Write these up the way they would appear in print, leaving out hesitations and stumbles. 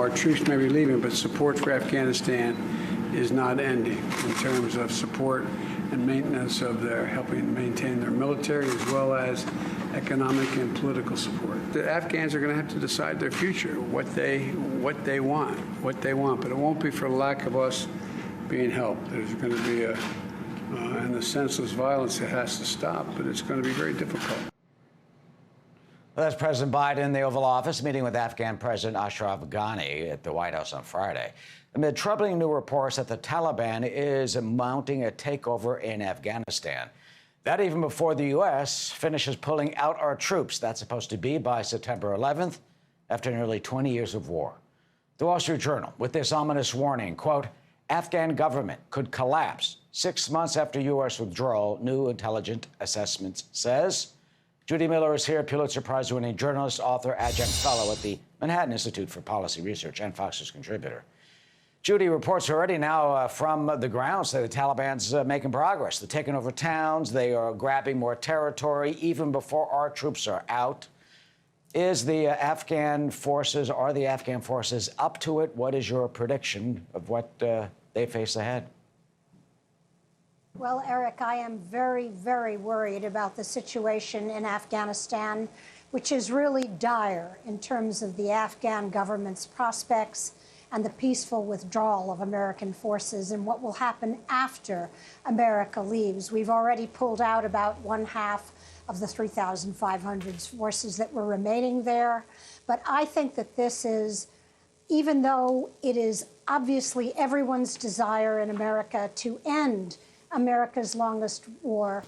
our troops may be leaving, but support for Afghanistan is not ending in terms of support and maintenance of their helping maintain their military as well as economic and political support. The Afghans are going to have to decide their future, what they want. But it won't be for lack of us being helped. There's going to be and the senseless violence that has to stop, but it's going to be very difficult. Well, that's President Biden in the Oval Office meeting with Afghan President Ashraf Ghani at the White House on Friday, amid troubling new reports that the Taliban is mounting a takeover in Afghanistan. That even before the U.S. finishes pulling out our troops. That's supposed to be by September 11th, after nearly 20 years of war. The Wall Street Journal, with this ominous warning, quote, Afghan government could collapse 6 months after U.S. withdrawal, new intelligence assessment says. Judy Miller is here, Pulitzer Prize-winning journalist, author, adjunct fellow at the Manhattan Institute for Policy Research, and Fox News contributor. Judy, reports already now from the ground say the Taliban's making progress. They're taking over towns. They are grabbing more territory even before our troops are out. Are the Afghan forces up to it? What is your prediction of what they face ahead? Well, Eric, I am very, very worried about the situation in Afghanistan, which is really dire in terms of the Afghan government's prospects and the peaceful withdrawal of American forces and what will happen after America leaves. We've already pulled out about 1/2 of the 3,500 forces that were remaining there. But I think that this is, even though it is obviously everyone's desire in America to end America's longest war,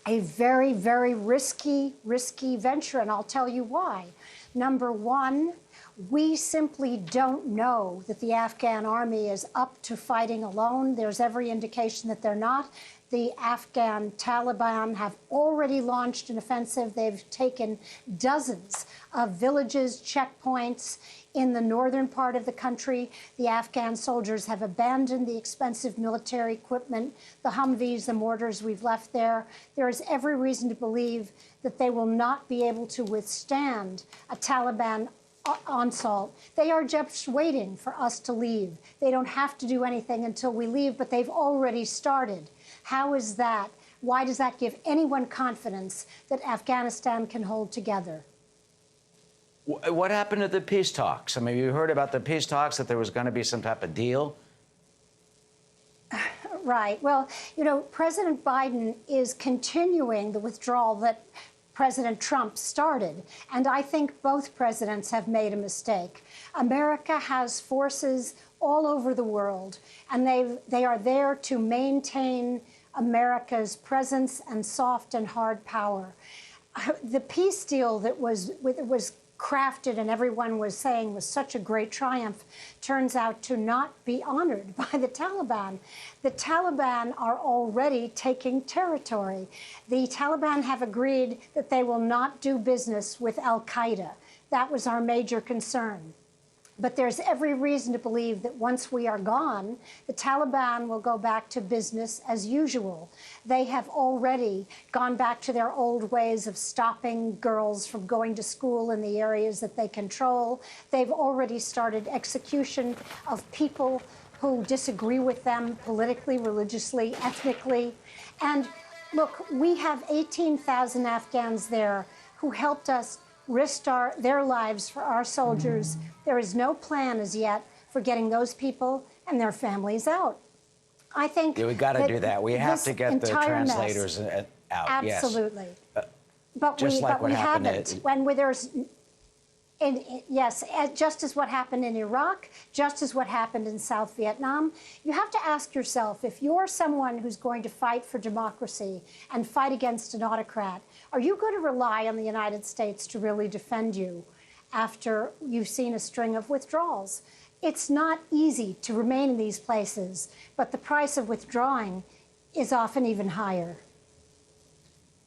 a very, very risky venture, and I'll tell you why. Number one, we simply don't know that the Afghan army is up to fighting alone. There's every indication that they're not. The Afghan Taliban have already launched an offensive. They've taken dozens of villages, checkpoints in the northern part of the country. The Afghan soldiers have abandoned the expensive military equipment, the Humvees, the mortars we've left there. There is every reason to believe that they will not be able to withstand a Taliban onslaught. They are just waiting for us to leave. They don't have to do anything until we leave, but they've already started. How is that? Why does that give anyone confidence that Afghanistan can hold together? What happened to the peace talks? I mean, you heard about the peace talks, that there was going to be some type of deal? Right. Well, you know, President Biden is continuing the withdrawal that President Trump started. And I think both presidents have made a mistake. America has forces all over the world, and they are there to maintain America's presence and soft and hard power. The peace deal that was crafted and everyone was saying was such a great triumph turns out to not be honored by the Taliban. The Taliban are already taking territory. The Taliban have agreed that they will not do business with al-Qaeda. That was our major concern. But there's every reason to believe that once we are gone, the Taliban will go back to business as usual. They have already gone back to their old ways of stopping girls from going to school in the areas that they control. They've already started execution of people who disagree with them politically, religiously, ethnically. And look, we have 18,000 Afghans there who helped us risked their lives for our soldiers. There is no plan as yet for getting those people and their families out. I think we got to do that. We have to get the translators out. Absolutely. Yes. But we haven't. Yes, just as what happened in Iraq, just as what happened in South Vietnam, you have to ask yourself, if you're someone who's going to fight for democracy and fight against an autocrat, are you going to rely on the United States to really defend you after you've seen a string of withdrawals? It's not easy to remain in these places, but the price of withdrawing is often even higher.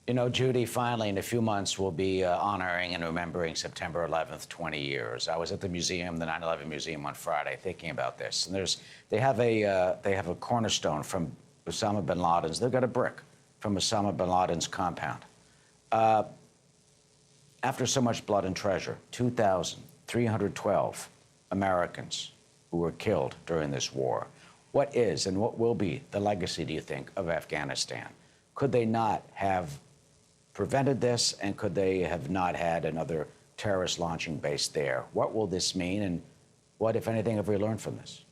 You know, Judy, finally, in a few months, we'll be honoring and remembering September 11th, 20 years. I was at the museum, the 9/11 Museum, on Friday, thinking about this. And they have a cornerstone from Osama bin Laden's. They've got a brick from Osama bin Laden's compound. After so much blood and treasure, 2,312 Americans who were killed during this war. What is and what will be the legacy, do you think, of Afghanistan? Could they not have prevented this, and could they have not had another terrorist launching base there? What will this mean, and what, if anything, have we learned from this?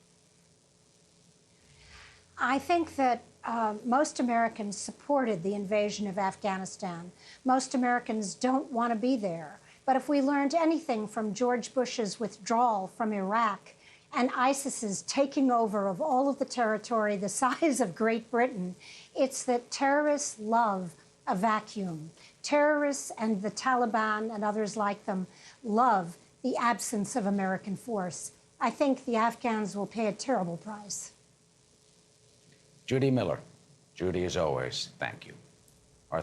I think that most Americans supported the invasion of Afghanistan. Most Americans don't want to be there. But if we learned anything from George Bush's withdrawal from Iraq and ISIS's taking over of all of the territory the size of Great Britain, it's that terrorists love a vacuum. Terrorists and the Taliban and others like them love the absence of American force. I think the Afghans will pay a terrible price. Judy Miller. Judy, as always, thank you.